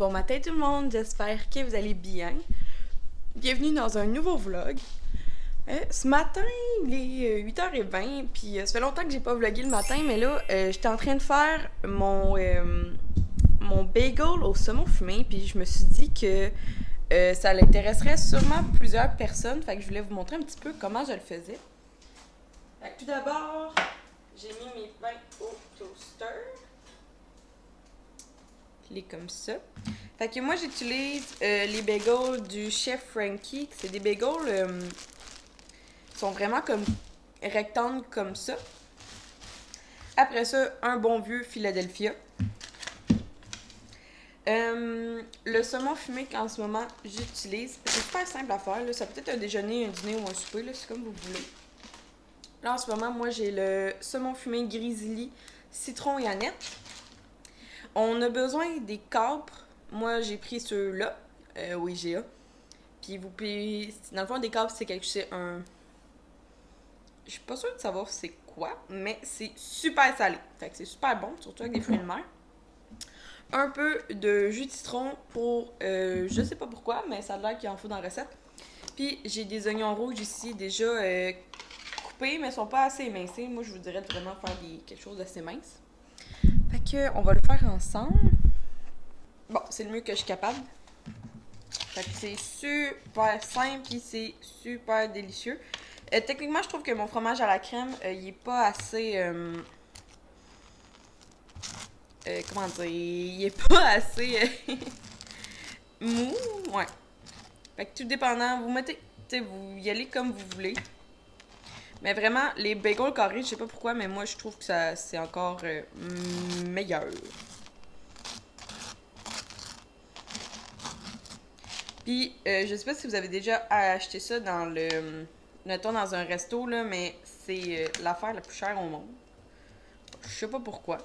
Bon matin tout le monde, j'espère que vous allez bien. Bienvenue dans un nouveau vlog. Ce matin, il est 8h20, puis ça fait longtemps que j'ai pas vlogué le matin, mais là, j'étais en train de faire mon bagel au saumon fumé, puis je me suis dit que ça l'intéresserait sûrement plusieurs personnes, fait que je voulais vous montrer un petit peu comment je le faisais. Fait que tout d'abord, j'ai mis mes pains au toaster. Les comme ça. Fait que moi, j'utilise les bagels du chef Frankie. C'est des bagels qui sont vraiment comme rectangles comme ça. Après ça, un bon vieux Philadelphia. Le saumon fumé qu'en ce moment j'utilise, c'est super simple à faire. Là. Ça peut être un déjeuner, un dîner ou un souper, là, c'est comme vous voulez. Là, en ce moment, moi, j'ai le saumon fumé grizzly, citron et aneth. On a besoin des capres. Moi, j'ai pris ceux-là, au IGA. Puis vous pouvez... Dans le fond, des capres, c'est un... Je suis pas sûre de savoir c'est quoi, mais c'est super salé. Fait que c'est super bon, surtout avec des fruits de mer. Un peu de jus de citron pour... je sais pas pourquoi, mais ça a l'air qu'il en faut dans la recette. Puis j'ai des oignons rouges ici, déjà coupés, mais ils sont pas assez émincés. Moi, je vous dirais de vraiment faire quelque chose d'assez mince. Fait que on va le faire ensemble. Bon, c'est le mieux que je suis capable. Fait que c'est super simple et c'est super délicieux. Techniquement, je trouve que mon fromage à la crème, il est pas assez... comment dire? Il est pas assez mou. Ouais. Fait que tout dépendant, vous mettez... Tu sais, vous y allez comme vous voulez. Mais vraiment, les bagels carrés, je sais pas pourquoi, mais moi, je trouve que ça c'est encore meilleur. Puis, je sais pas si vous avez déjà acheté ça dans mettons dans un resto, là, mais c'est l'affaire la plus chère au monde. Je sais pas pourquoi.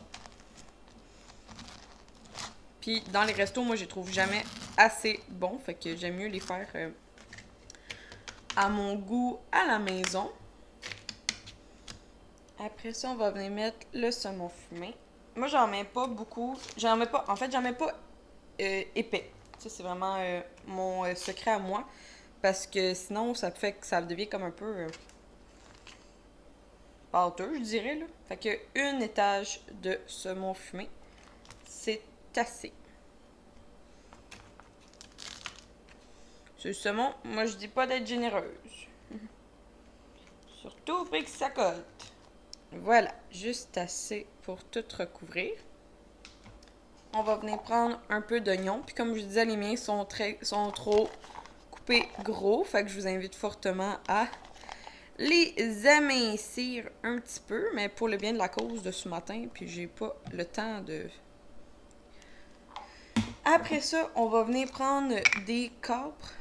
Puis, dans les restos, moi, je les trouve jamais assez bons. Fait que j'aime mieux les faire à mon goût à la maison. Après ça, on va venir mettre le saumon fumé. Moi, j'en mets pas beaucoup. J'en mets pas... En fait, j'en mets pas épais. Ça, c'est vraiment mon secret à moi. Parce que sinon, ça fait que ça devient comme un peu pâteux, je dirais. Là. Fait que un étage de saumon fumé, c'est assez. Ce saumon, moi, je dis pas d'être généreuse. Surtout après que ça cote. Voilà, juste assez pour tout recouvrir. On va venir prendre un peu d'oignon. Puis comme je disais, les miens sont trop coupés gros. Fait que je vous invite fortement à les amincir un petit peu. Mais pour le bien de la cause de ce matin. Puis j'ai pas le temps de... Après ça, on va venir prendre des capres.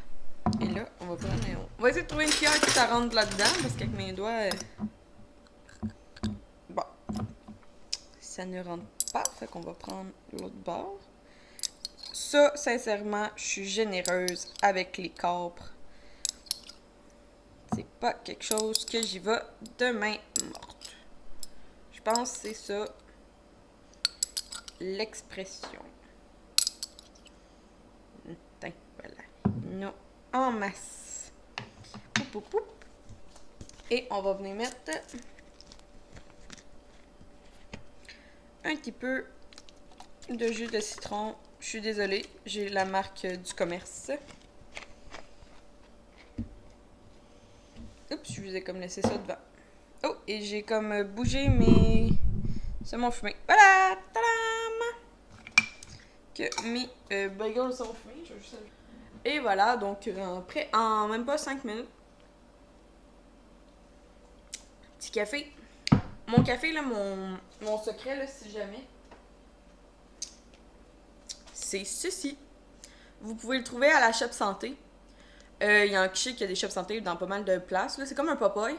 Et là, on va essayer de trouver une cuillère qui ça rentre là-dedans. Parce qu'avec mes doigts... Bon. Ça ne rentre pas. Fait qu'on va prendre l'autre bord. Ça, sincèrement, je suis généreuse avec les capres. C'est pas quelque chose que j'y vais de main morte. Je pense que c'est ça l'expression. Voilà. Nous, en masse. Poup, poup, poup. Et on va venir mettre un petit peu de jus de citron. Je suis désolée, j'ai la marque du commerce. Oups, je vous ai comme laissé ça devant. Oh, et j'ai comme bougé mes saumons fumés. Voilà! Tadam! Que mes bagels sont fumés. Je vais juste... Et voilà, donc en même pas 5 minutes. Petit café. Mon café, là, mon secret, là, si jamais, c'est ceci. Vous pouvez le trouver à la Shop Santé. Il y a un cliché qu'il y a des Shop Santé dans pas mal de places. Là. C'est comme un Popeye.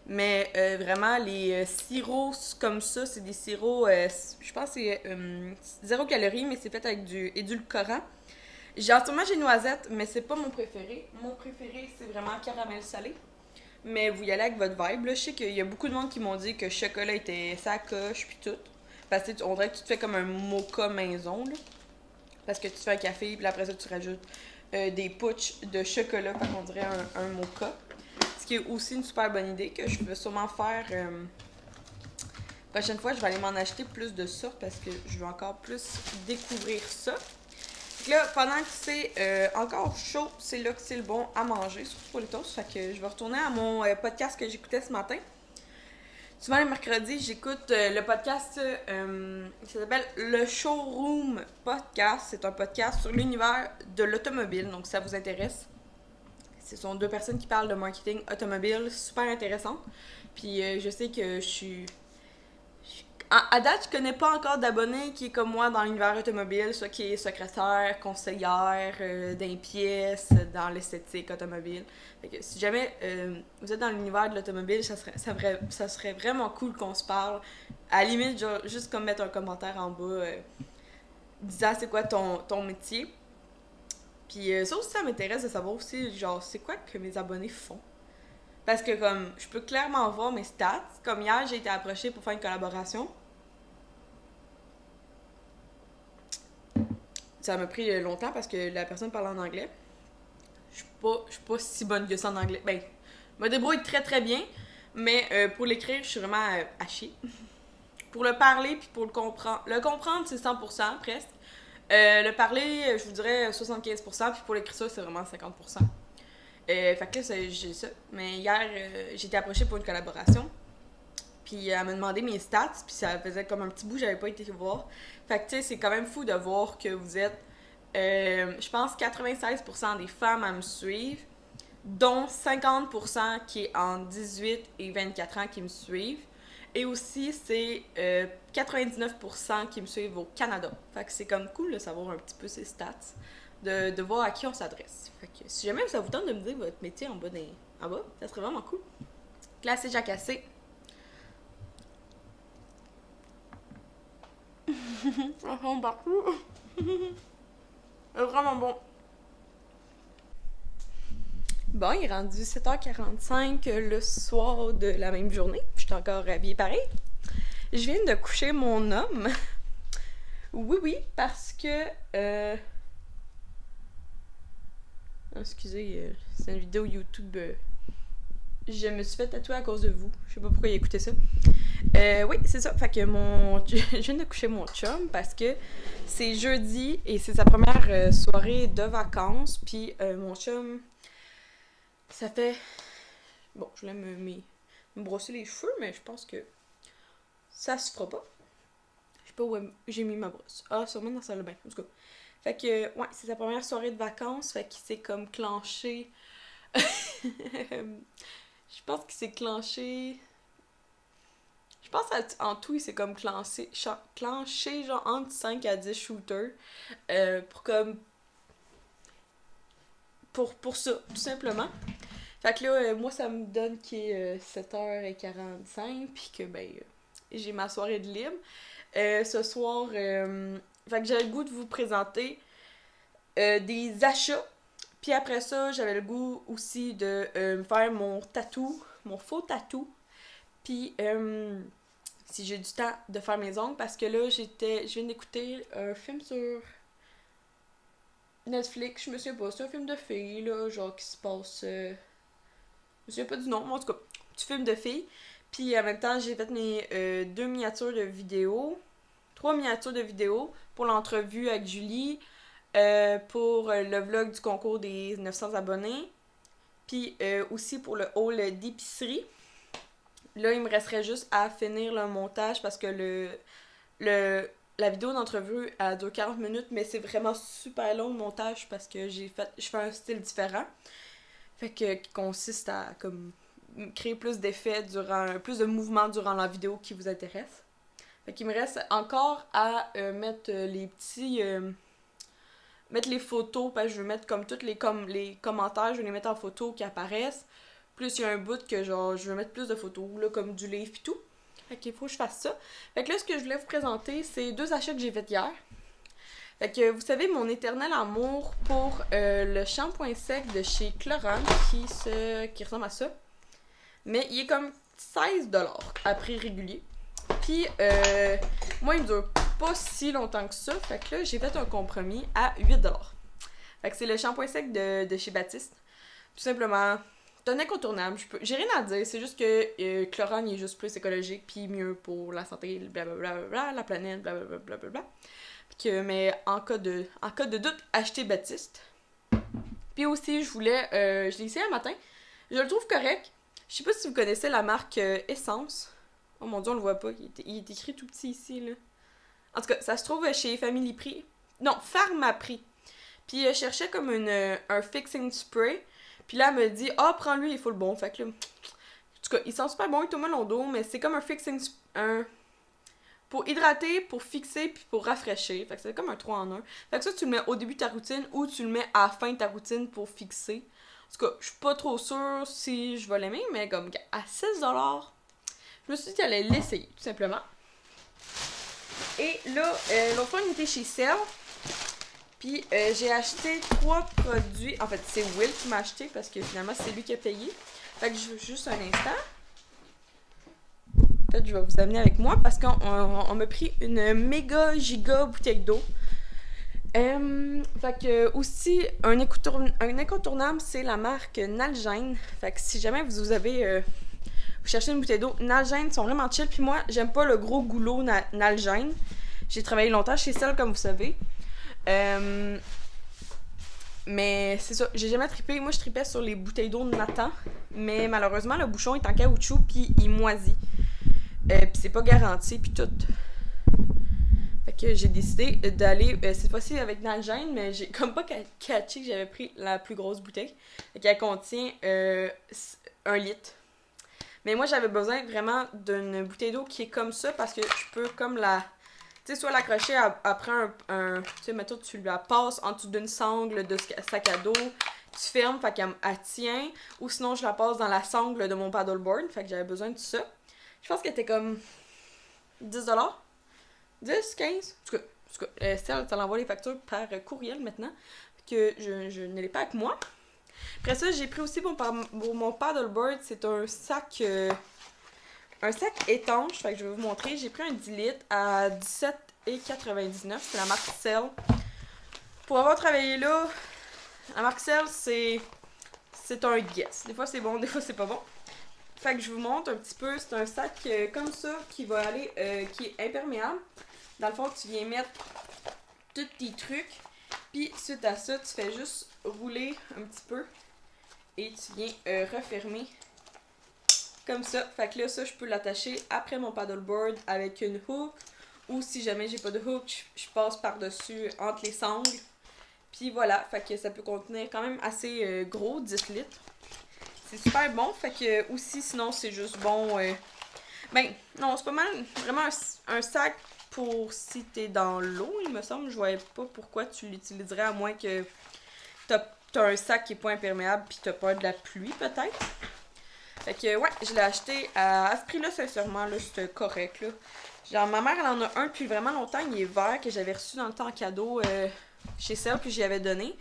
Mais vraiment, les sirops comme ça, c'est des sirops, je pense que c'est 0 calories, mais c'est fait avec du édulcorant. En ce moment, j'ai noisette, mais c'est pas mon préféré. Mon préféré, c'est vraiment caramel salé. Mais vous y allez avec votre vibe. Là. Je sais qu'il y a beaucoup de monde qui m'ont dit que le chocolat était sa coche, puis tout. Parce que on dirait que tu te fais comme un mocha maison. Là. Parce que tu fais un café, puis après ça, tu rajoutes des putsch de chocolat, fait qu'on dirait un mocha. Ce qui est aussi une super bonne idée que je vais sûrement faire. Prochaine fois, je vais aller m'en acheter plus de ça parce que je veux encore plus découvrir ça. Donc là, pendant que c'est encore chaud, c'est là que c'est le bon à manger, surtout pour les toasts. Fait que je vais retourner à mon podcast que j'écoutais ce matin. Souvent, les mercredis, j'écoute le podcast qui s'appelle Le Showroom Podcast. C'est un podcast sur l'univers de l'automobile, donc ça vous intéresse. Ce sont deux personnes qui parlent de marketing automobile, super intéressant. Puis je sais que je suis... À date, je connais pas encore d'abonnés qui est comme moi dans l'univers automobile, soit qui est secrétaire, conseillère, d'un pièce, dans l'esthétique automobile. Fait que si jamais vous êtes dans l'univers de l'automobile, ça serait vraiment cool qu'on se parle. À la limite, genre, juste comme mettre un commentaire en bas disant c'est quoi ton métier. Puis ça aussi, ça m'intéresse de savoir aussi, genre, c'est quoi que mes abonnés font. Parce que comme, je peux clairement voir mes stats. Comme hier, j'ai été approchée pour faire une collaboration. Ça m'a pris longtemps parce que la personne parle en anglais. Je suis pas si bonne que ça en anglais. Ben, je me débrouille très très bien, mais pour l'écrire, je suis vraiment à chier. Pour le parler puis pour le comprendre. Le comprendre, c'est 100% presque. Le parler, je vous dirais 75%, puis pour l'écriture, c'est vraiment 50%. Fait que là, j'ai ça. Mais hier, j'ai été approchée pour une collaboration. Puis elle m'a demandé mes stats, puis ça faisait comme un petit bout, j'avais pas été voir. Fait que tu sais, c'est quand même fou de voir que vous êtes, je pense, 96% des femmes à me suivre, dont 50% qui est en 18 et 24 ans qui me suivent. Et aussi, c'est 99% qui me suivent au Canada. Fait que c'est comme cool de savoir un petit peu ces stats, de voir à qui on s'adresse. Fait que si jamais ça vous tente de me dire votre métier en bas, ça serait vraiment cool. Glacé jacassé. Ça sent partout. C'est vraiment bon. Bon, il est rendu 7h45 le soir de la même journée. Je suis encore habillée pareil. Je viens de coucher mon homme. Oui, parce que... excusez, c'est une vidéo YouTube. Je me suis fait tatouer à cause de vous. Je sais pas pourquoi il a écouté ça. Oui, c'est ça. Fait que je viens de coucher mon chum parce que c'est jeudi et c'est sa première soirée de vacances. Puis mon chum, ça fait... Bon, je voulais me brosser les cheveux, mais je pense que ça se fera pas. Je sais pas où j'ai mis ma brosse. Ah, sûrement dans la salle de bain, en tout cas. Fait que, ouais, c'est sa première soirée de vacances. Fait qu'il s'est comme clenché... Je pense qu'il s'est clenché... Je pense qu'en tout, il s'est comme clenché genre entre 5 à 10 shooters pour ça, tout simplement. Fait que là, moi, ça me donne qu'il est 7h45 puis que, j'ai ma soirée de libre. Ce soir, fait que j'avais le goût de vous présenter des achats. Puis après ça, j'avais le goût aussi de me faire mon faux tatou. Puis, si j'ai du temps de faire mes ongles, parce que là, je viens d'écouter un film sur Netflix, je me souviens pas, c'est un film de filles, là, genre qui se passe... je me souviens pas du nom, mais en tout cas, petit film de filles. Puis en même temps, j'ai fait mes 3 miniatures de vidéos pour l'entrevue avec Julie, pour le vlog du concours des 900 abonnés, puis aussi pour le haul d'épicerie. Là, il me resterait juste à finir le montage parce que la vidéo d'entrevue elle dure 40 minutes, mais c'est vraiment super long le montage parce que je fais un style différent. Fait que qui consiste à comme créer plus d'effets plus de mouvements durant la vidéo qui vous intéresse. Fait qu'il me reste encore à mettre mettre les photos, parce que je veux mettre comme tous les commentaires, je vais les mettre en photo qui apparaissent. Plus il y a un bout que genre je veux mettre plus de photos, là, comme du livre pis tout. Fait qu'il faut que je fasse ça. Fait que là, ce que je voulais vous présenter, c'est 2 achats que j'ai fait hier. Fait que vous savez, mon éternel amour pour le shampoing sec de chez Clorant qui ressemble à ça. Mais il est comme 16$ à prix régulier. Puis moi, il me dure pas si longtemps que ça. Fait que là, j'ai fait un compromis à 8$. Fait que c'est le shampoing sec de chez Baptiste. Tout simplement, c'est un incontournable. J'ai rien à dire, c'est juste que Chlorane il est juste plus écologique, puis mieux pour la santé, blablabla, la planète, blablabla. Mais en cas de doute, achetez Baptiste. Puis aussi, je l'ai essayé un matin. Je le trouve correct. Je sais pas si vous connaissez la marque Essence. Oh mon dieu, on le voit pas. Il est écrit tout petit ici, là. En tout cas, ça se trouve chez Family Prix. Non, Pharmaprix. Puis je cherchais comme un fixing spray. Puis là, elle me dit, prends-lui, il faut le bon. Fait que là, en tout cas, il sent super bon, il tombe dans dos, mais c'est comme un fixing pour hydrater, pour fixer, puis pour rafraîchir. Fait que c'est comme un 3 en 1. Fait que ça, tu le mets au début de ta routine ou tu le mets à la fin de ta routine pour fixer. En tout cas, je suis pas trop sûre si je vais l'aimer, mais comme à 6$, je me suis dit qu'elle allait l'essayer, tout simplement. Et là, l'autre fois, on était chez Cell. Puis j'ai acheté 3 produits. En fait, c'est Will qui m'a acheté parce que finalement, c'est lui qui a payé. Fait que juste un instant. En fait, je vais vous amener avec moi parce qu'on m'a pris une méga giga bouteille d'eau. Fait que aussi, un incontournable, c'est la marque Nalgene. Fait que si jamais vous cherchez une bouteille d'eau, Nalgene sont vraiment chill. Puis moi, j'aime pas le gros goulot Nalgene. J'ai travaillé longtemps chez Cell, comme vous savez. Mais c'est ça, j'ai jamais trippé. Moi, je tripais sur les bouteilles d'eau de Nathan. Mais malheureusement, le bouchon est en caoutchouc, puis il moisit. Puis c'est pas garanti, puis tout. Fait que j'ai décidé d'aller cette fois-ci avec Nalgene, mais j'ai comme pas catché que j'avais pris la plus grosse bouteille. Fait qu'elle contient 1 litre. Mais moi, j'avais besoin vraiment d'une bouteille d'eau qui est comme ça parce que je peux comme tu sais, soit l'accrocher après tu sais, mettons, tu la passes en dessous d'une sangle de sac à dos, tu fermes, fait qu'elle tient, ou sinon je la passe dans la sangle de mon paddleboard, fait que j'avais besoin de ça. Je pense qu'elle était comme 10$. 10, 15? En tout cas, ça l'envoie les factures par courriel maintenant, que je ne l'ai pas avec moi. Après ça, j'ai pris aussi pour mon paddleboard, c'est un sac étanche, fait que je vais vous montrer. J'ai pris un 10 litres à 17,99$, c'est la marque Cell. Pour avoir travaillé là, la marque Cell, c'est un guess. Des fois c'est bon, des fois c'est pas bon. Fait que je vous montre un petit peu, c'est un sac comme ça qui va aller, qui est imperméable. Dans le fond, tu viens mettre tous tes trucs, puis suite à ça, tu fais juste rouler un petit peu et tu viens refermer comme ça. Fait que là, ça, je peux l'attacher après mon paddleboard avec une hook, ou si jamais j'ai pas de hook, je passe par-dessus entre les sangles. Puis voilà, fait que ça peut contenir quand même assez gros, 10 litres. C'est super bon, fait que aussi, sinon, c'est juste bon. Non, c'est pas mal, vraiment un sac pour si t'es dans l'eau, il me semble. Je voyais pas pourquoi tu l'utiliserais, à moins que t'as un sac qui est pas imperméable pis t'as peur de la pluie, peut-être. Fait que, ouais, je l'ai acheté à ce prix-là, sincèrement, là, c'était correct, là. Genre, ma mère, elle en a un depuis vraiment longtemps, il est vert, que j'avais reçu dans le temps en cadeau chez Cell, puis j'y avais donné.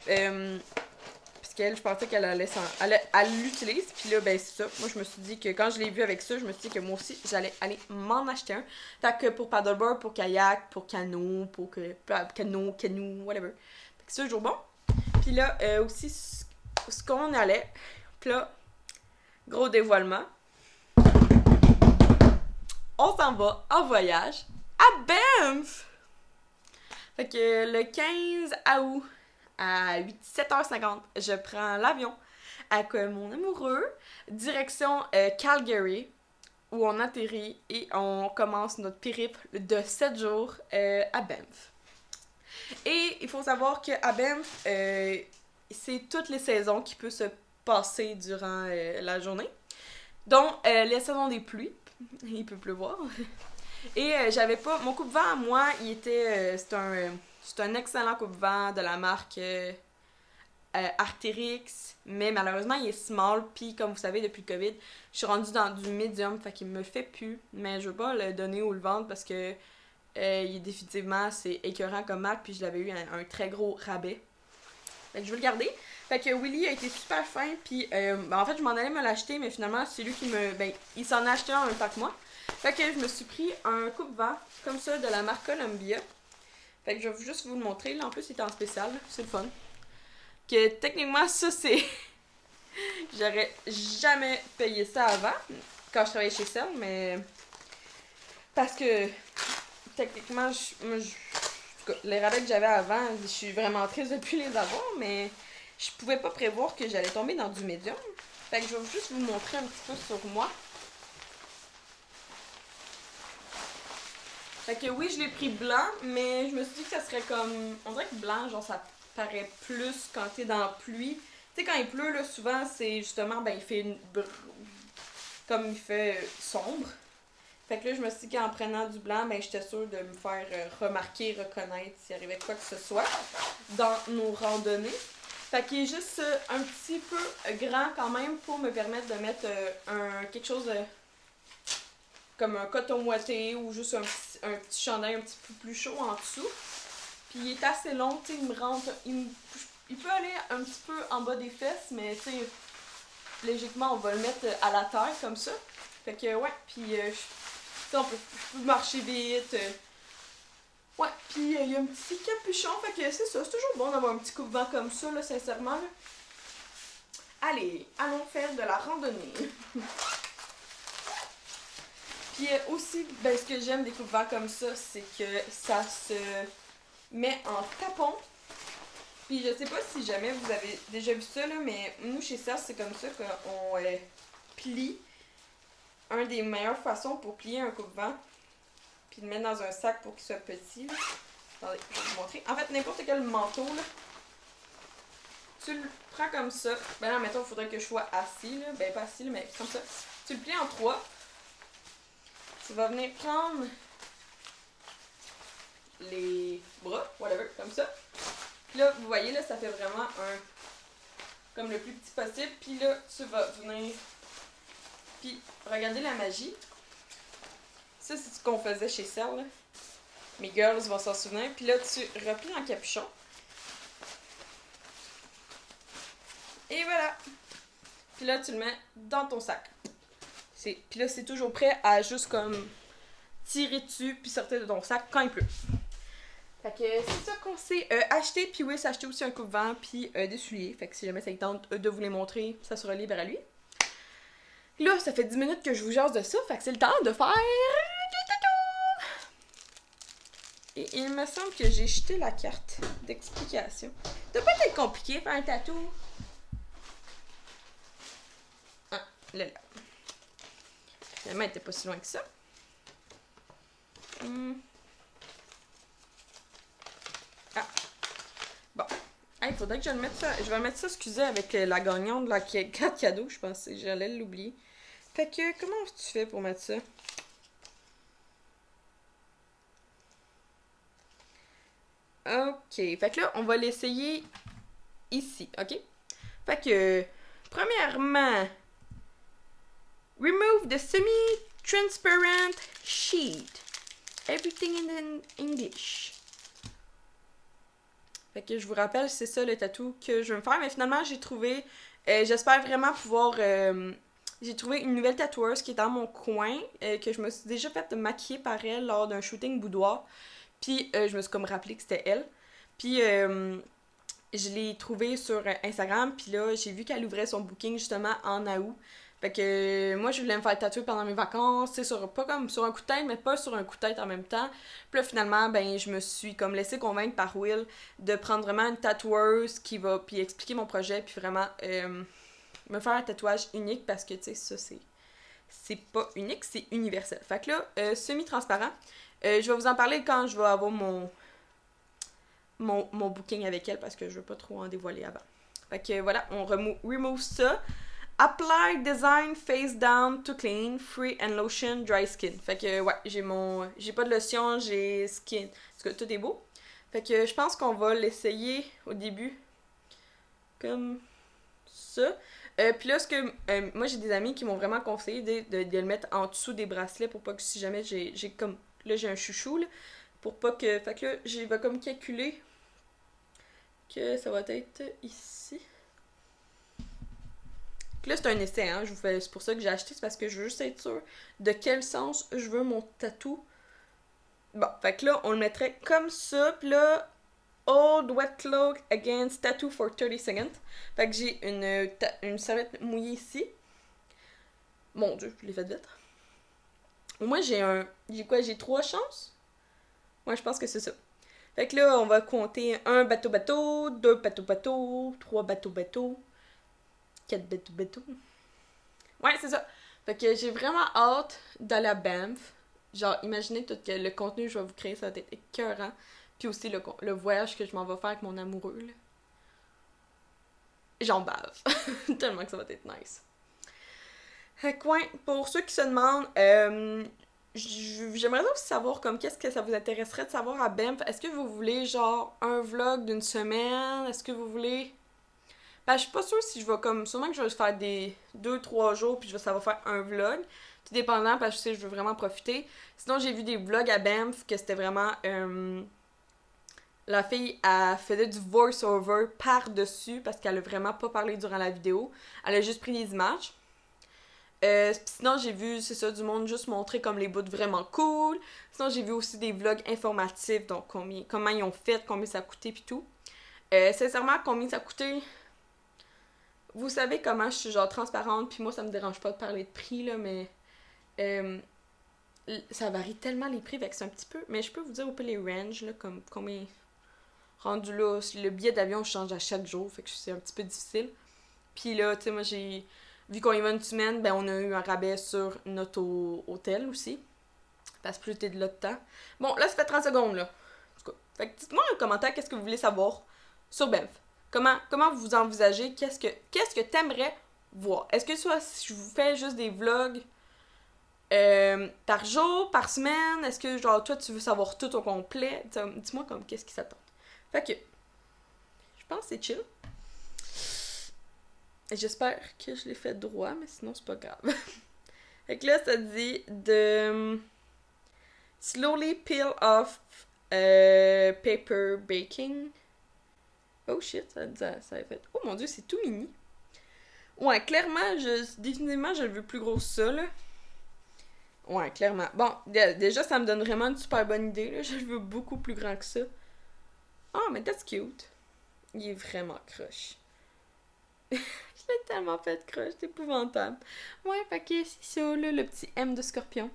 Parce qu'elle, je pensais qu'elle elle l'utilise, puis là, ben, c'est ça. Moi, je me suis dit que quand je l'ai vu avec ça, je me suis dit que moi aussi, j'allais aller m'en acheter un. Fait que pour paddleboard, pour kayak, pour canot, canoe, whatever. Fait que c'est toujours bon. Puis là, aussi, ce qu'on allait, puis là, gros dévoilement. On s'en va en voyage à Banff! Fait que le 15 août, à 7h50, je prends l'avion avec mon amoureux, direction Calgary, où on atterrit et on commence notre périple de 7 jours à Banff. Et il faut savoir qu'à Banff, c'est toutes les saisons qui peuvent se passer durant la journée, dont les saisons des pluies. Il peut pleuvoir. Et j'avais pas... Mon coupe-vent à moi, il était... c'est un excellent coupe-vent de la marque Arc'teryx, mais malheureusement, il est small, puis comme vous savez, depuis le COVID, je suis rendue dans du medium, fait qu'il me le fait plus, mais je veux pas le donner ou le vendre parce que il est définitivement, c'est écœurant comme marque, puis je l'avais eu à un très gros rabais. Fait que je veux le garder. Fait que Willy a été super fin, puis en fait, je m'en allais me l'acheter, mais finalement, c'est lui qui il s'en a acheté un en même temps que moi. Fait que je me suis pris un coupe-vent comme ça de la marque Columbia. Fait que je vais juste vous le montrer. Là, en plus, il est en spécial. C'est le fun. Que techniquement, ça, c'est... J'aurais jamais payé ça avant, quand je travaillais chez Cell, mais... Parce que, techniquement, moi, en tout cas, les rabais que j'avais avant, je suis vraiment triste de plus les avoir, mais je pouvais pas prévoir que j'allais tomber dans du médium. Fait que je vais juste vous montrer un petit peu sur moi. Fait que oui, je l'ai pris blanc, mais je me suis dit que ça serait comme... On dirait que blanc, genre, ça paraît plus quand t'es dans la pluie. Tu sais, quand il pleut, là, souvent, c'est justement, ben, il fait comme il fait sombre. Fait que là, je me suis dit qu'en prenant du blanc, ben, j'étais sûre de me faire remarquer, reconnaître s'il arrivait quoi que ce soit dans nos randonnées. Fait qu'il est juste un petit peu grand quand même pour me permettre de mettre quelque chose comme un coton ouaté ou juste un petit chandail un petit peu plus chaud en dessous. Puis il est assez long, tu sais, il me rentre... Il peut aller un petit peu en bas des fesses, mais tu sais, logiquement, on va le mettre à la terre comme ça. Fait que ouais, puis je peux marcher vite. Ouais, puis il y a un petit capuchon, fait que c'est ça, c'est toujours bon d'avoir un petit coupe-vent comme ça, là, sincèrement. Là. Allez, allons faire de la randonnée. Puis aussi, ben, ce que j'aime des coupe-vents comme ça, c'est que ça se met en tapon. Puis je sais pas si jamais vous avez déjà vu ça, là, mais nous, chez Serge, c'est comme ça qu'on plie. Un des meilleures façons pour plier un coupe-vent, puis le mettre dans un sac pour qu'il soit petit. Là. Attendez, je vais vous montrer. En fait, n'importe quel manteau, là, tu le prends comme ça. Ben là, mettons, il faudrait que je sois assis, là. Ben, pas assis, là, mais comme ça. Tu le plies en trois. Tu vas venir prendre les bras, whatever, comme ça. Puis là, vous voyez, là, ça fait vraiment comme le plus petit possible. Puis là, tu vas venir... Puis, regardez la magie. Ça, c'est ce qu'on faisait chez Serre, là. Mes girls vont s'en souvenir. Puis là, tu replies en capuchon. Et voilà! Puis là, tu le mets dans ton sac. Puis là, c'est toujours prêt à juste comme tirer dessus puis sortir de ton sac quand il pleut. Fait que c'est ça qu'on s'est acheté. Puis oui, s'est acheté aussi un coupe-vent puis des souliers. Fait que si jamais ça lui tente de vous les montrer, ça sera libre à lui. Là, ça fait 10 minutes que je vous jase de ça. Fait que c'est le temps de faire du tatou! Et il me semble que j'ai jeté la carte d'explication. Ça doit pas être compliqué faire un tatou. Ah, là. Finalement, elle était pas si loin que ça. Ah. Bon. Il faudrait que je le mette ça. Je vais mettre ça, excusez, avec la gagnante de la carte cadeau. Je pensais que j'allais l'oublier. Fait que, comment tu fais pour mettre ça? Ok. Fait que là, on va l'essayer ici, ok? Fait que, premièrement, remove the semi-transparent sheet. Everything in English. Fait que je vous rappelle, c'est ça le tatou que je veux me faire. Mais finalement, j'ai trouvé, j'espère vraiment pouvoir... j'ai trouvé une nouvelle tatoueuse qui est dans mon coin, que je me suis déjà fait maquiller par elle lors d'un shooting boudoir. Puis je me suis comme rappelé que c'était elle. Puis je l'ai trouvée sur Instagram, puis là, j'ai vu qu'elle ouvrait son booking justement en août. Fait que moi, je voulais me faire tatouer pendant mes vacances, tu sais, pas comme sur un coup de tête, mais pas sur un coup de tête en même temps. Puis là, finalement, ben, je me suis comme laissée convaincre par Will de prendre vraiment une tatoueuse qui va puis expliquer mon projet, puis vraiment me faire un tatouage unique parce que, tu sais, ça, c'est pas unique, c'est universel. Fait que là, semi-transparent. Je vais vous en parler quand je vais avoir mon booking avec elle parce que je veux pas trop en dévoiler avant. Fait que voilà, on remove ça. Apply Design Face Down to Clean, Free and Lotion Dry Skin. Fait que ouais, j'ai pas de lotion, j'ai skin. Parce que tout est beau. Fait que je pense qu'on va l'essayer au début comme ça. Puis là, moi j'ai des amis qui m'ont vraiment conseillé de le mettre en dessous des bracelets pour pas que si jamais j'ai comme... Là j'ai un chouchou là. Pour pas que... Fait que là, je vais comme calculer que ça va être ici. Là, c'est un essai, hein. C'est pour ça que j'ai acheté, c'est parce que je veux juste être sûre de quel sens je veux mon tatou. Bon, fait que là, on le mettrait comme ça, pis là, Old wet cloth against tattoo for 30 seconds. Fait que j'ai une serviette mouillée ici. Mon dieu, je l'ai fait vite. Au moins, J'ai quoi? J'ai 3 chances? Ouais, je pense que c'est ça. Fait que là, on va compter 1 bateau-bateau, 2 bateau-bateau, 3 bateau-bateau, 4 bateau-bateau. Ouais, c'est ça. Fait que j'ai vraiment hâte d'aller à Banff. Genre, imaginez tout le contenu que je vais vous créer, ça va être écœurant. Puis aussi le voyage que je m'en vais faire avec mon amoureux, là. J'en bave. Tellement que ça va être nice. Fait que ouais, pour ceux qui se demandent, j'aimerais aussi savoir comme qu'est-ce que ça vous intéresserait de savoir à Banff. Est-ce que vous voulez genre un vlog d'une semaine? Est-ce que vous voulez... Ben, je suis pas sûre si je vais comme... Sûrement que je vais faire des 2-3 jours puis ça va faire un vlog. Tout dépendant parce que je sais que je veux vraiment profiter. Sinon, j'ai vu des vlogs à Banff que c'était vraiment... la fille, elle faisait du voice-over par-dessus parce qu'elle a vraiment pas parlé durant la vidéo. Elle a juste pris des images. Sinon, j'ai vu, c'est ça, du monde juste montrer comme les bouts vraiment cool. Sinon, j'ai vu aussi des vlogs informatifs, donc comment ils ont fait, combien ça a coûté pis tout. Sincèrement, combien ça a coûté, vous savez comment je suis genre transparente, puis moi ça me dérange pas de parler de prix, là, mais ça varie tellement les prix, fait que c'est un petit peu, mais je peux vous dire un peu les ranges, là, comme combien rendu là, le billet d'avion change à chaque jour, fait que c'est un petit peu difficile. Puis là, tu sais, moi j'ai... Vu qu'on y va une semaine, ben on a eu un rabais sur notre hôtel aussi. Parce que plus t'es de là de temps. Bon, là, ça fait 30 secondes, là. En tout cas. Fait que dites-moi en commentaire qu'est-ce que vous voulez savoir sur Banff. Comment vous envisagez, qu'est-ce que t'aimerais voir? Est-ce que soit si je vous fais juste des vlogs par jour, par semaine? Est-ce que, genre, toi, tu veux savoir tout au complet? Dis-moi comme qu'est-ce qui s'attend. Fait que, je pense que c'est chill. J'espère que je l'ai fait droit, mais sinon c'est pas grave. Fait que là, ça dit de slowly peel off paper baking. Oh shit, ça a fait. Oh mon dieu, c'est tout mini. Ouais, clairement, définitivement, je le veux plus gros que ça, là. Ouais, clairement. Bon, déjà, ça me donne vraiment une super bonne idée, là. Je le veux beaucoup plus grand que ça. Oh, mais that's cute. Il est vraiment croche. Je l'ai tellement fait croche, c'est épouvantable. Ouais, fait que c'est ça, là, le petit M de scorpion.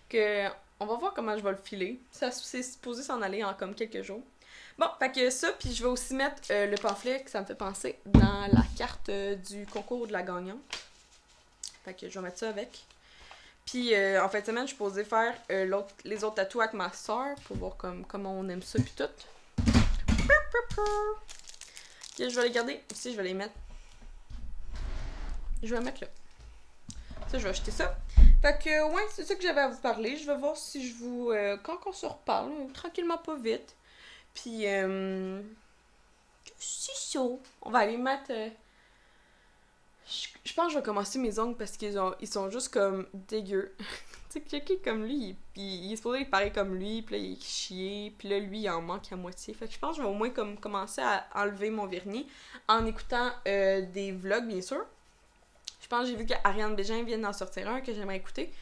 Que on va voir comment je vais le filer. C'est supposé s'en aller en comme quelques jours. Bon, fait que ça, puis je vais aussi mettre le pamphlet que ça me fait penser dans la carte du concours de la gagnante. Fait que je vais mettre ça avec. Puis en fin de semaine, je suis posée faire les autres tatous avec ma soeur pour voir comment on aime ça puis tout. Ok, je vais les garder. Ici, je vais les mettre. Je vais les mettre là. Ça, je vais acheter ça. Fait que, ouais, c'est ça que j'avais à vous parler. Je vais voir si je vous... quand on se reparle, tranquillement, pas vite. Puis, c'est chaud. On va aller mettre... je pense que je vais commencer mes ongles parce ils sont juste comme dégueux. Tu sais, quelqu'un comme lui, il est supposé paraître comme lui, puis là, il est chié, puis là, lui, il en manque à moitié. Fait que je pense que je vais au moins commencer à enlever mon vernis en écoutant des vlogs, bien sûr. Je pense que j'ai vu qu'Ariane Bégin vient d'en sortir un que j'aimerais écouter.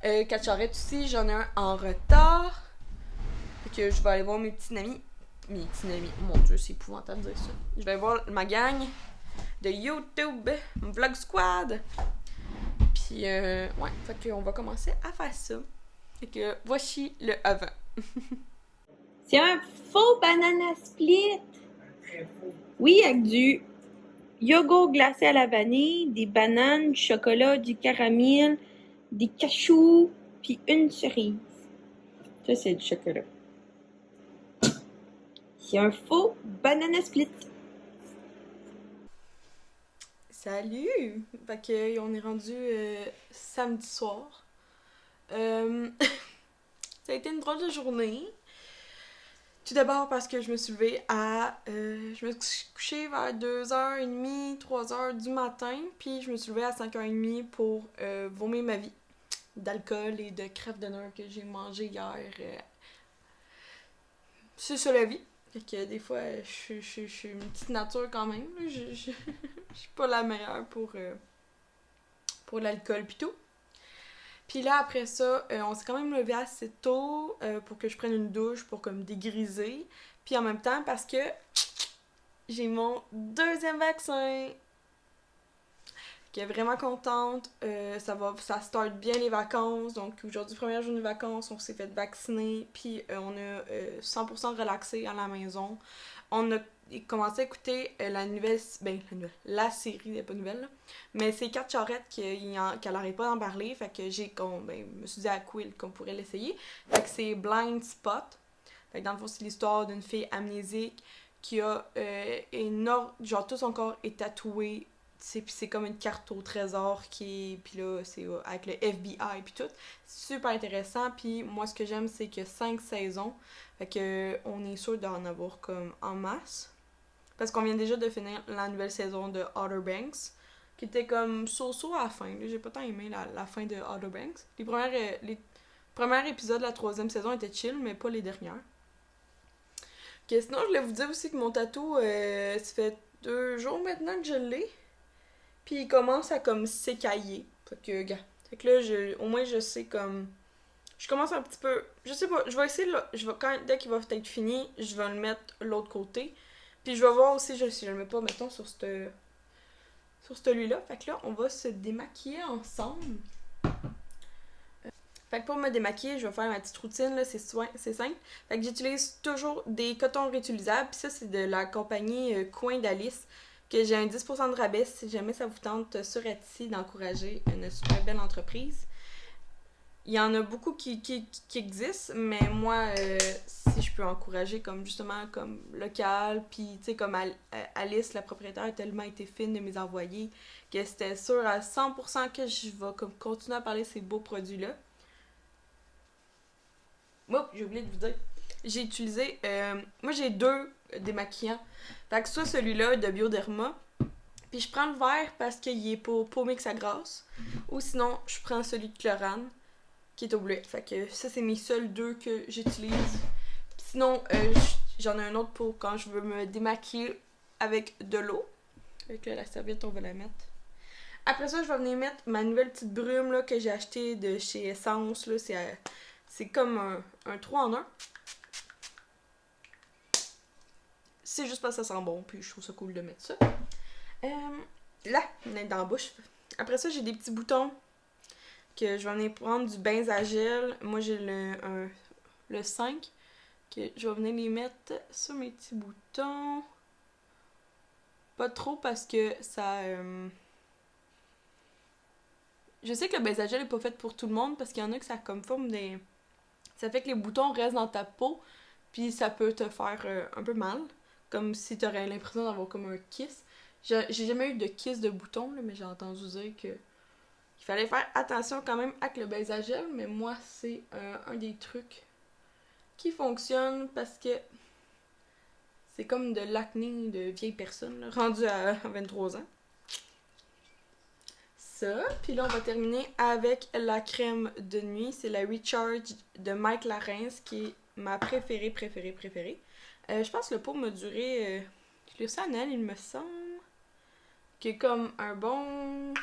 Kat Charrette aussi, j'en ai un en retard. Fait que je vais aller voir mes petits amis. Mes petits amis, mon dieu, c'est épouvantable de dire ça. Je vais voir ma gang de YouTube, Vlog Squad. Puis, ouais, fait qu'on va commencer à faire ça. Fait que voici le avant. C'est un faux banana split. Oui, avec du yogourt glacé à la vanille, des bananes, du chocolat, du caramel, des cachous, puis une cerise. Ça, c'est du chocolat. C'est un faux banana split. Salut! Fait que on est rendu samedi soir. Ça a été une drôle de journée. Tout d'abord parce que je me suis levée je me suis couchée vers 2h30, 3h du matin, puis je me suis levée à 5h30 pour vomir ma vie d'alcool et de crève de nerfs que j'ai mangé hier. C'est ça la vie. Fait que des fois, je suis une petite nature quand même. Là. Je suis pas la meilleure pour l'alcool pis tout. Puis là, après ça, on s'est quand même levé assez tôt pour que je prenne une douche pour comme dégriser. Puis en même temps, parce que j'ai mon deuxième vaccin. Qui est vraiment contente. Ça start bien les vacances. Donc aujourd'hui, première journée de vacances, on s'est fait vacciner. Puis on a 100% relaxé à la maison. On a commencé à écouter la série, pas nouvelle, là. Mais c'est Quatre Charrettes qu'elle n'arrête pas d'en parler. Fait que je me suis dit à Quill qu'on pourrait l'essayer. Fait que c'est Blind Spot. Fait que dans le fond, c'est l'histoire d'une fille amnésique qui a genre tout son corps est tatoué. Puis c'est comme une carte au trésor puis là c'est avec le FBI puis tout. C'est super intéressant, puis moi ce que j'aime c'est que 5 saisons. Fait que on est sûr d'en avoir comme en masse. Parce qu'on vient déjà de finir la nouvelle saison de Outer Banks qui était comme so-so à la fin. Là, j'ai pas tant aimé la fin de Outer Banks. Les premiers épisodes de la troisième saison étaient chill, mais pas les dernières. Ok, sinon je voulais vous dire aussi que mon tatou ça fait 2 jours maintenant que je l'ai. Puis il commence à comme s'écailler. Fait que, gars. Fait que là, au moins je sais comme. Je commence un petit peu. Je sais pas, je vais essayer là. Dès qu'il va être fini, je vais le mettre l'autre côté. Puis je vais voir aussi si je le mets pas, mettons, sur celui-là. Fait que là, on va se démaquiller ensemble. Fait que pour me démaquiller, je vais faire ma petite routine, là, c'est simple. Fait que j'utilise toujours des cotons réutilisables. Puis ça, c'est de la compagnie Coin d'Alice. Que j'ai un 10% de rabais si jamais ça vous tente sur Etsy d'encourager une super belle entreprise. Il y en a beaucoup qui existent, mais moi, si je peux encourager comme justement comme local, puis tu sais comme Alice, la propriétaire, a tellement été fine de mes envoyer que c'était sûr à 100% que je vais comme continuer à parler de ces beaux produits-là. Moi, j'ai oublié de vous dire, j'ai utilisé, moi j'ai 2 démaquillants. Fait que soit celui-là de Bioderma, puis je prends le vert parce qu'il est pour peau mix à grasse, ou sinon je prends celui de Chlorane qui est au bleu. Fait que ça c'est mes seuls 2 que j'utilise. Puis sinon j'en ai un autre pour quand je veux me démaquiller avec de l'eau. Avec la serviette on va la mettre. Après ça je vais venir mettre ma nouvelle petite brume là, que j'ai achetée de chez Essence là, c'est comme un 3 en 1. C'est juste parce que ça sent bon, puis je trouve ça cool de mettre ça. Là, on est dans la bouche. Après ça, j'ai des petits boutons que je vais venir prendre du benzagel. Moi, j'ai le 5 que je vais venir les mettre sur mes petits boutons. Pas trop parce que ça... Je sais que le benzagel est pas fait pour tout le monde parce qu'il y en a que ça comme forme des... Ça fait que les boutons restent dans ta peau, puis ça peut te faire un peu mal. Comme si t'aurais l'impression d'avoir comme un kiss. J'ai jamais eu de kiss de bouton, là, mais j'ai entendu dire que il fallait faire attention quand même avec le benzagel, mais moi, c'est un des trucs qui fonctionne parce que c'est comme de l'acné de vieille personne, là, rendue à 23 ans. Ça, puis là, on va terminer avec la crème de nuit. C'est la Recharge de Mike Larens, qui est ma préférée. Je pense que le pot m'a duré... je l'ai aussi à Noël, il me semble. Qui est comme un bon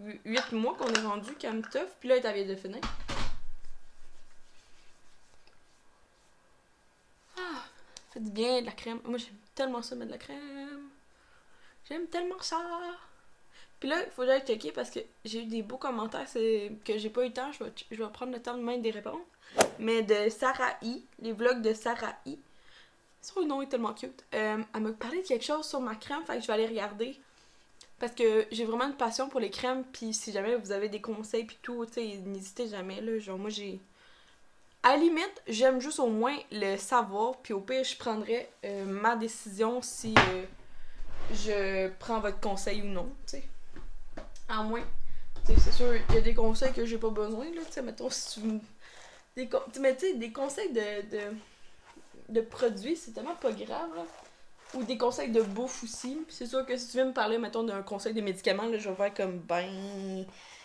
8 mois qu'on est rendu, Cam Tough. Puis là, elle vient de finir. Ah, ça fait du bien de la crème. Moi, j'aime tellement ça, mettre de la crème. J'aime tellement ça. Puis là, il faut que j'aille checker parce que j'ai eu des beaux commentaires que j'ai pas eu le temps. Je vais prendre le temps de même des répondre. Mais de Sarah I, les vlogs de Sarah I. Son nom est tellement cute. Elle m'a parlé de quelque chose sur ma crème, fait que je vais aller regarder. Parce que j'ai vraiment une passion pour les crèmes, puis si jamais vous avez des conseils puis tout, tu sais, n'hésitez jamais, là. Genre, moi, j'ai... À la limite, j'aime juste au moins le savoir, puis au pire, je prendrais ma décision si je prends votre conseil ou non, tu sais. À moins, tu sais, c'est sûr, il y a des conseils que j'ai pas besoin, là, tu sais, mettons, si tu me... Mais tu sais, des conseils de produits, c'est tellement pas grave, là. Ou des conseils de bouffe aussi. C'est sûr que si tu viens me parler, mettons, d'un conseil de médicaments, là, je vais faire comme,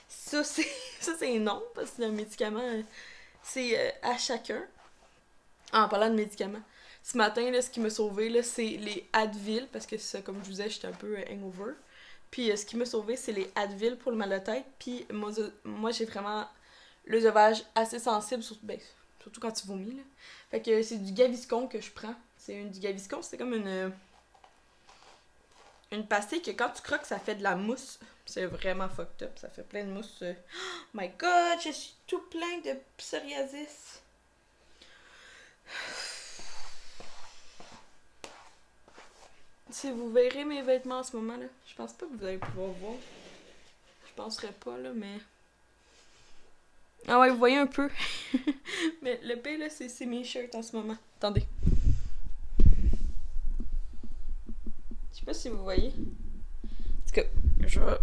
ça, c'est non, parce que le médicament, c'est à chacun. En parlant de médicaments. ce matin, là, ce qui m'a sauvé, là, c'est les Advil, parce que ça, comme je vous disais, j'étais un peu hangover. Puis ce qui m'a sauvé, c'est les Advil pour le mal de tête. Puis moi j'ai vraiment l'œsophage assez sensible, surtout quand tu vomis, là. Fait que c'est du Gaviscon que je prends. Du Gaviscon, c'est comme une pastille que quand tu croques, ça fait de la mousse. C'est vraiment fucked up. Ça fait plein de mousse. Oh my god, je suis tout plein de psoriasis. Si vous verrez mes vêtements en ce moment, là, je pense pas que vous allez pouvoir voir. Je penserais pas, là, mais... Ah ouais, vous voyez un peu. Mais le pire, là, c'est mes shirts en ce moment. Attendez. Je sais pas si vous voyez. En tout cas, je vais...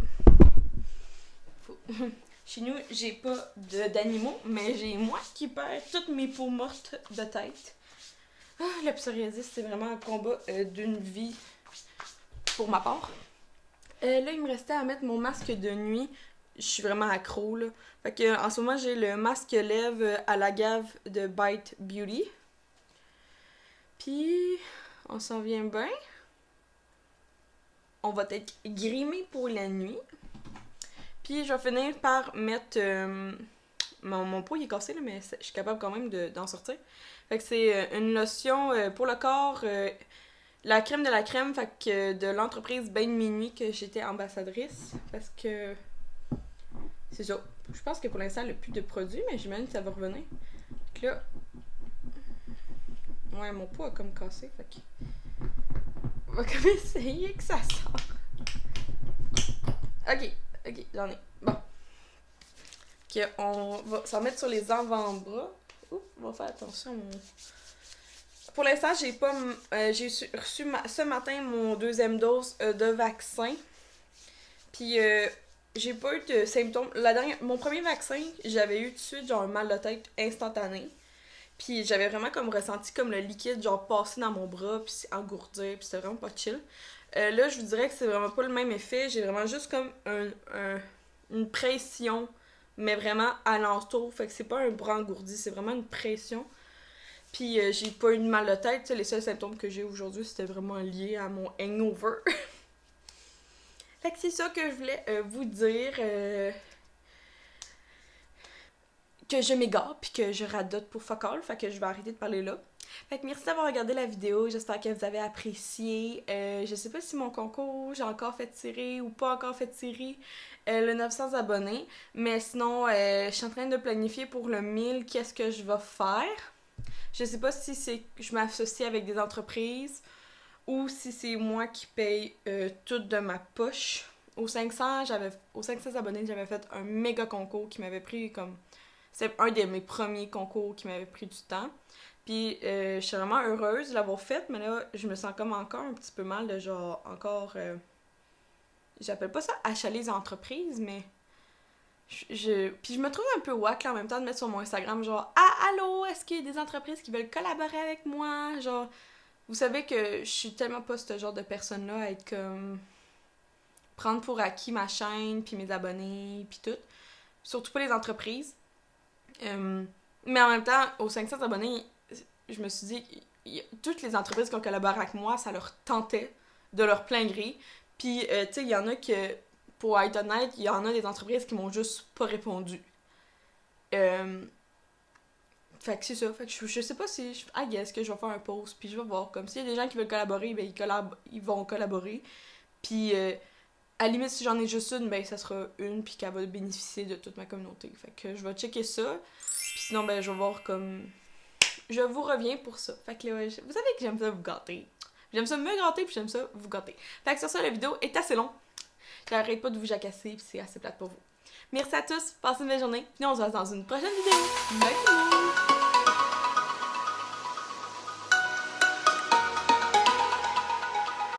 Chez nous, j'ai pas d'animaux, mais j'ai moi qui perds toutes mes peaux mortes de tête. Ah, la psoriasis, c'est vraiment un combat d'une vie pour ma part. Là, il me restait à mettre mon masque de nuit. Je suis vraiment accro, là. Fait que, en ce moment, j'ai le masque lèvres à l'agave de Bite Beauty. Puis, on s'en vient bien. On va être grimé pour la nuit. Puis, je vais finir par mettre... mon pot, il est cassé, là, mais je suis capable quand même d'en sortir. Fait que c'est une lotion pour le corps... la crème de la crème, fait que de l'entreprise Bain de Minuit que j'étais ambassadrice. Parce que... C'est ça. Je pense que pour l'instant, elle n'a plus de produits, mais j'imagine que ça va revenir. Donc là... Ouais, mon pot a comme cassé, fait que... On va comme essayer que ça sorte. Ok, j'en ai. Bon. Ok, on va s'en mettre sur les avant-bras. Oups, on va faire attention à mon... Pour l'instant, j'ai pas... j'ai reçu ce matin mon 2e dose de vaccin. Puis... j'ai pas eu de symptômes. Mon premier vaccin, j'avais eu tout de suite genre un mal de tête instantané. Puis j'avais vraiment comme ressenti comme le liquide genre passer dans mon bras puis engourdir, puis c'était vraiment pas chill. Là, je vous dirais que c'est vraiment pas le même effet. J'ai vraiment juste comme une pression, mais vraiment alentour. Fait que c'est pas un bras engourdi, c'est vraiment une pression. Puis j'ai pas eu de mal de tête. T'sais, les seuls symptômes que j'ai aujourd'hui, c'était vraiment lié à mon hangover. Fait que c'est ça que je voulais vous dire. Que je m'égare puis que je radote pour fuck all. Fait que je vais arrêter de parler là. Fait que merci d'avoir regardé la vidéo. J'espère que vous avez apprécié. Je sais pas si mon concours, j'ai encore fait tirer ou pas encore fait tirer le 900 abonnés. Mais sinon, je suis en train de planifier pour le 1000 qu'est-ce que je vais faire. Je sais pas si c'est je m'associe avec des entreprises ou si c'est moi qui paye tout de ma poche. Aux 500 abonnés, j'avais fait un méga concours qui m'avait pris comme... C'est un de mes premiers concours qui m'avait pris du temps. Puis je suis vraiment heureuse de l'avoir fait, mais là, je me sens comme encore un petit peu mal de genre encore... j'appelle pas ça achaler les entreprises, mais... Puis je me trouve un peu wack là, en même temps de mettre sur mon Instagram genre « Ah, allô, est-ce qu'il y a des entreprises qui veulent collaborer avec moi? » Genre, vous savez que je suis tellement pas ce genre de personne-là à être comme... prendre pour acquis ma chaîne, puis mes abonnés, puis tout. Surtout pas les entreprises. Mais en même temps, aux 500 abonnés, je me suis dit, toutes les entreprises qui ont collaboré avec moi, ça leur tentait de leur plein gré. Puis, tu sais, il y en a que, pour être honnête, il y en a des entreprises qui m'ont juste pas répondu. Fait que c'est ça. Fait que je sais pas si... I guess que je vais faire un post, puis je vais voir. Comme s'il y a des gens qui veulent collaborer, ben ils vont collaborer. Puis... à la limite, si j'en ai juste une, ben ça sera une, puis qu'elle va bénéficier de toute ma communauté. Fait que je vais checker ça. Puis sinon, ben je vais voir comme... Je vous reviens pour ça. Fait que là, vous savez que j'aime ça vous gâter. J'aime ça me gâter, puis j'aime ça vous gâter. Fait que sur ça, la vidéo est assez longue. J'arrête pas de vous jacasser, puis c'est assez plate pour vous. Merci à tous, passez une belle journée. Puis on se voit dans une prochaine vidéo. Bye!